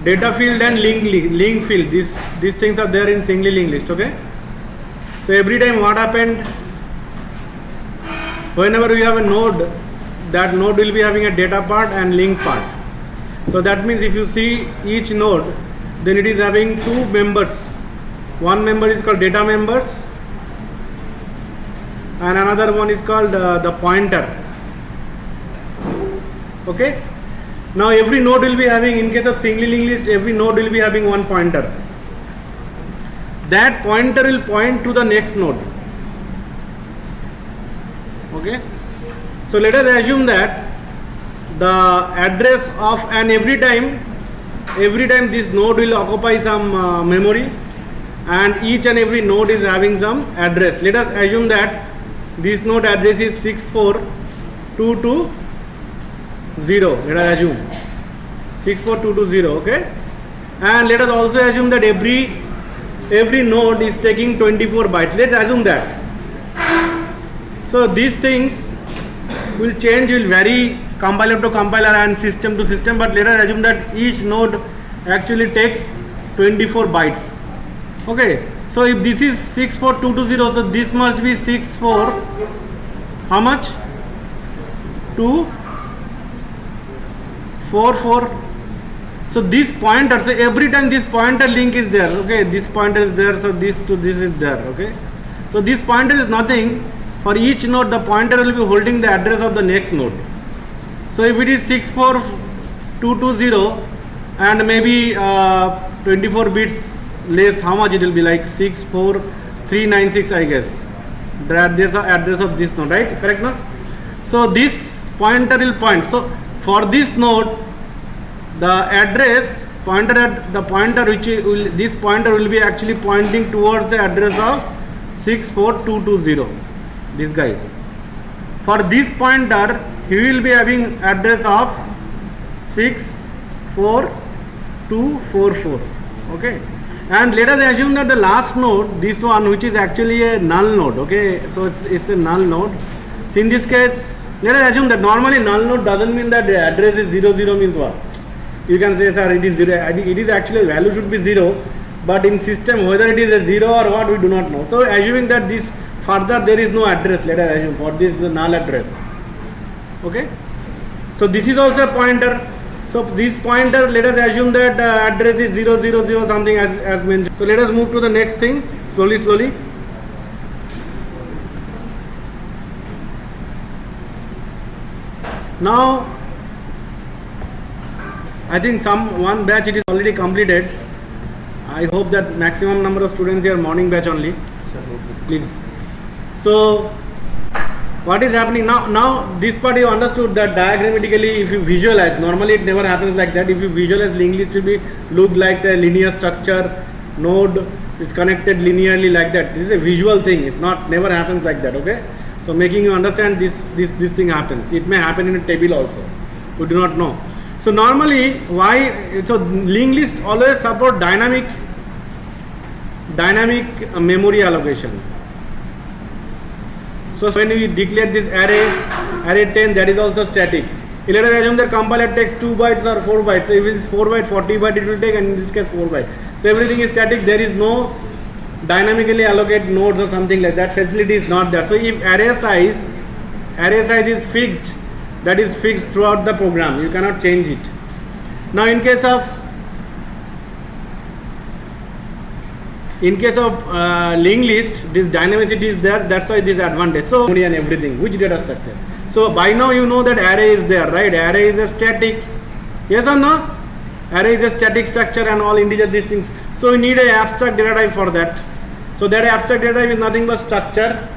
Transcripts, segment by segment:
data field and link field. These things are there in singly linked list. Okay. So every time what happened, whenever we have a node, that node will be having a data part and link part. So that means if you see each node, then it is having two members. One member is called data members and another one is called the pointer. Okay. Now every node will be having, in case of singly linked list, every node will be having one pointer. That pointer will point to the next node. Okay. So let us assume that the address of, and every time this node will occupy some memory, and each and every node is having some address. Let us assume that this node address is 64220. Let us assume 64220. Okay. And let us also assume that every node is taking 24 bytes. Let's assume that. So these things will change, will vary compiler to compiler and system to system, but let us assume that each node actually takes 24 bytes. Okay. So if this is 64220, so this must be 64, how much? 244. So this pointer, so every time this pointer link is there, okay, this pointer is there, so this to this is there, okay. So this pointer is nothing. For each node, the pointer will be holding the address of the next node. So if it is 64220 and maybe 24 bits less, how much it will be, like 64396, I guess. There's the address of this node, right? Correct, no? So this pointer will point. So for this node, the address this pointer will be actually pointing towards the address of 64220. This guy. For this pointer, he will be having address of 64244. Okay. And let us assume that the last node, this one, which is actually a null node. Okay. So it's a null node. So in this case, let us assume that normally null node doesn't mean that the address is 00 means what? You can say, sir, it is 0. I think it is actually, value should be 0, but in system whether it is a 0 or what, we do not know. So assuming that this further there is no address, let us assume for this the null address. Okay. So this is also a pointer. So this pointer, let us assume that the address is 000 something as mentioned. So let us move to the next thing slowly. Now I think one batch it is already completed. I hope that maximum number of students here morning batch only. Please. So what is happening now this part you understood that diagrammatically if you visualize, normally it never happens like that. If you visualize, linked list will be look like a linear structure, node is connected linearly like that. This is a visual thing, it's not, never happens like that. Okay. So making you understand this thing happens. It may happen in a table also, we do not know. So normally why, so linked list always support dynamic memory allocation. So when we declare this array 10, that is also static. Let us assume that compiler takes 2 bytes or 4 bytes. So if it is 4 byte, 40 byte it will take, and in this case 4 byte. So everything is static. There is no dynamically allocate nodes or something like that. Facility is not there. So if array size is fixed, that is fixed throughout the program. You cannot change it. Now in case of linked list, this dynamicity is there. That's why this advantage. So and everything, which data structure. So by now you know that array is there, right? Array is a static. Yes or no? Array is a static structure and all integer these things. So we need an abstract data type for that. So that abstract data type is nothing but structure.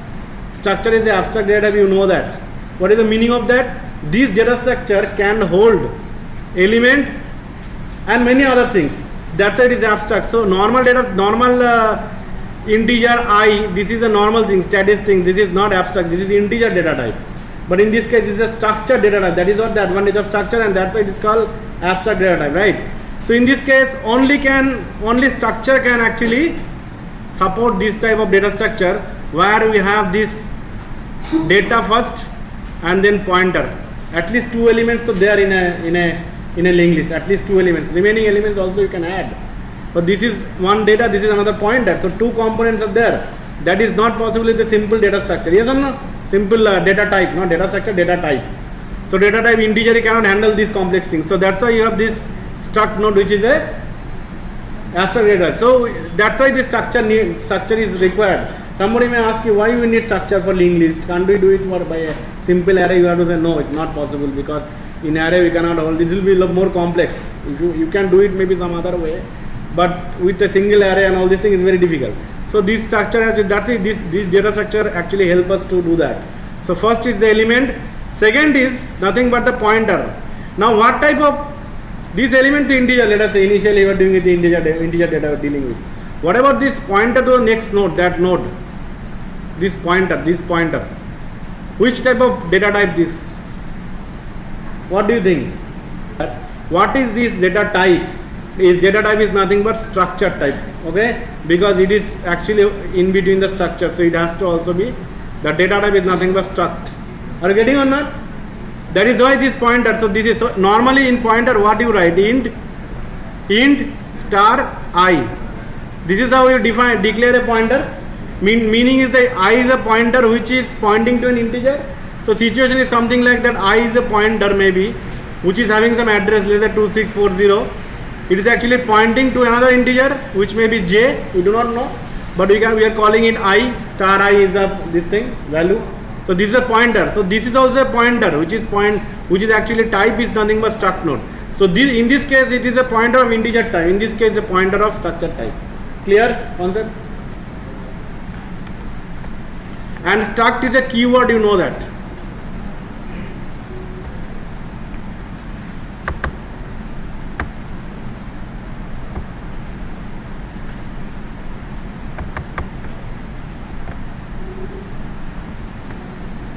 Structure is the abstract data type, you know that. What is the meaning of that? This data structure can hold element and many other things. That's why it is abstract. So normal integer I, this is a normal thing, static thing. This is not abstract. This is integer data type. But in this case, this is a structured data type. That is what the advantage of structure, and that's why it is called abstract data type, right? So in this case, only structure can actually support this type of data structure, where we have this data first and then pointer. At least two elements so there in in a linked list, at least 2 elements. Remaining elements also you can add. But this is one data, this is another pointer. So 2 components are there. That is not possible with a simple data structure. Yes or no? Simple data type, not data structure, data type. So data type integer you cannot handle these complex things. So that's why you have this struct node, which is a abstract data. So that's why this structure is required. Somebody may ask you, why we need structure for linked list? Can't we do it by a simple array? You have to say no, it's not possible, because in array we cannot hold. This will be a lot more complex. If you can do it maybe some other way, but with a single array and all these things is very difficult. So this structure, that's it, this data structure actually help us to do that. So first is the element, second is nothing but the pointer. Now what type of this element to integer? Let us say initially we are doing with the integer data we are dealing with. What about this pointer to the next node, that node? This pointer, which type of data type this? What do you think? What is this data type? Is data type is nothing but structure type, okay? Because it is actually in between the structure, so it has to also be, the data type is nothing but struct. Are you getting or not? That is why this pointer. So this is, so normally in pointer what you write? Int star I. This is how you declare a pointer. Meaning is that I is a pointer which is pointing to an integer. So situation is something like that. I is a pointer maybe which is having some address, let's say 2640. It is actually pointing to another integer which may be j. We do not know, but we are calling it I. Star I is this thing value. So this is a pointer. So this is also a pointer which is actually type is nothing but struct node. So this, in this case it is a pointer of integer type. In this case a pointer of structure type. Clear concept? And struct is a keyword, you know that.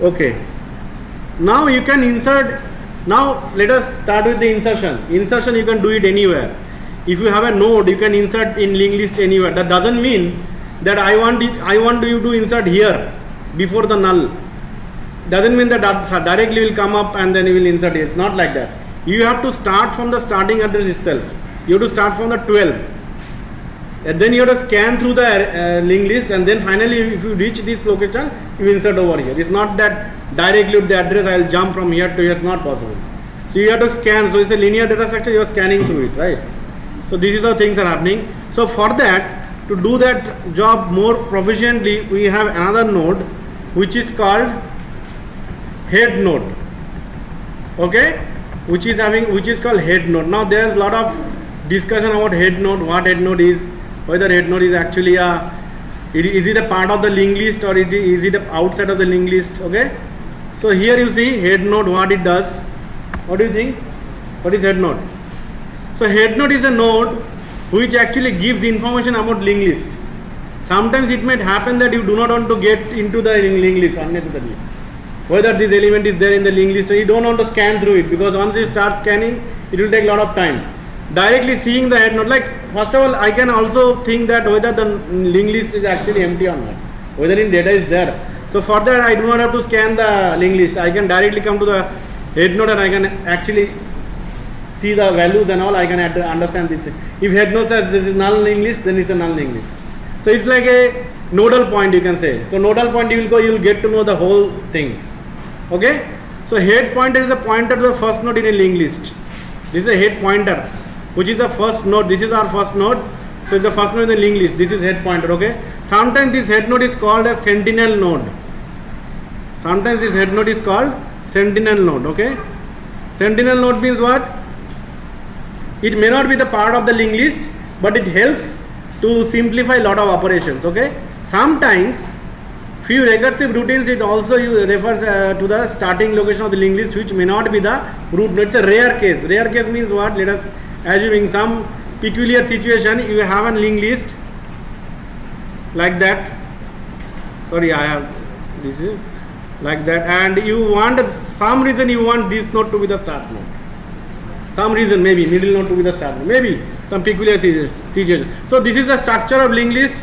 Okay. Now you can insert. Now let us start with the insertion. Insertion you can do it anywhere. If you have a node, you can insert in linked list anywhere. That doesn't mean that I want you to insert here before the null. Doesn't mean that directly will come up and then you will insert it. It's not like that. You have to start from the starting address itself. You have to start from the 12. And then you have to scan through the linked list, and then finally if you reach this location, you insert over here. It's not that directly with the address I will jump from here to here. It's not possible. So you have to scan. So it's a linear data structure. You are scanning through it, right? So this is how things are happening. So for that, to do that job more proficiently, we have another node which is called head node. Okay, which is called head node. Now there is a lot of discussion about head node. What head node is? Whether head node is actually is it a part of the linked list, or is it outside of the linked list? Okay. So here you see head node, what it does. What do you think? What is head node? So head node is a node which actually gives information about linked list. Sometimes it might happen that you do not want to get into the linked list unnecessarily. Whether this element is there in the linked list, so you don't want to scan through it, because once you start scanning, it will take a lot of time. Directly seeing the head node, like first of all, I can also think that whether the linked list is actually empty or not, whether in data is there. So for that, I do not have to scan the linked list. I can directly come to the head node and I can actually see the values and all. I can understand this. If head node says this is null linked list, then it's a null linked list. So it's like a nodal point, you can say. So nodal point, you will get to know the whole thing. Okay. So head pointer is a pointer to the first node in a linked list. This is a head pointer, which is the first node. This is our first node. So the first node in the linked list. This is head pointer. Okay. Sometimes this head node is called a sentinel node. Sometimes this head node is called sentinel node. Okay. Sentinel node means what? It may not be the part of the linked list, but it helps to simplify a lot of operations. Okay. Sometimes few recursive routines, it also refers to the starting location of the linked list, which may not be the root node. It's a rare case. Rare case means what? Let us assume in some peculiar situation you have a linked list like that. Sorry, I have this is like that, and you want some reason you want this node to be the start node. Some reason, maybe middle node to be the start node, maybe some peculiar situation. So this is the structure of linked list.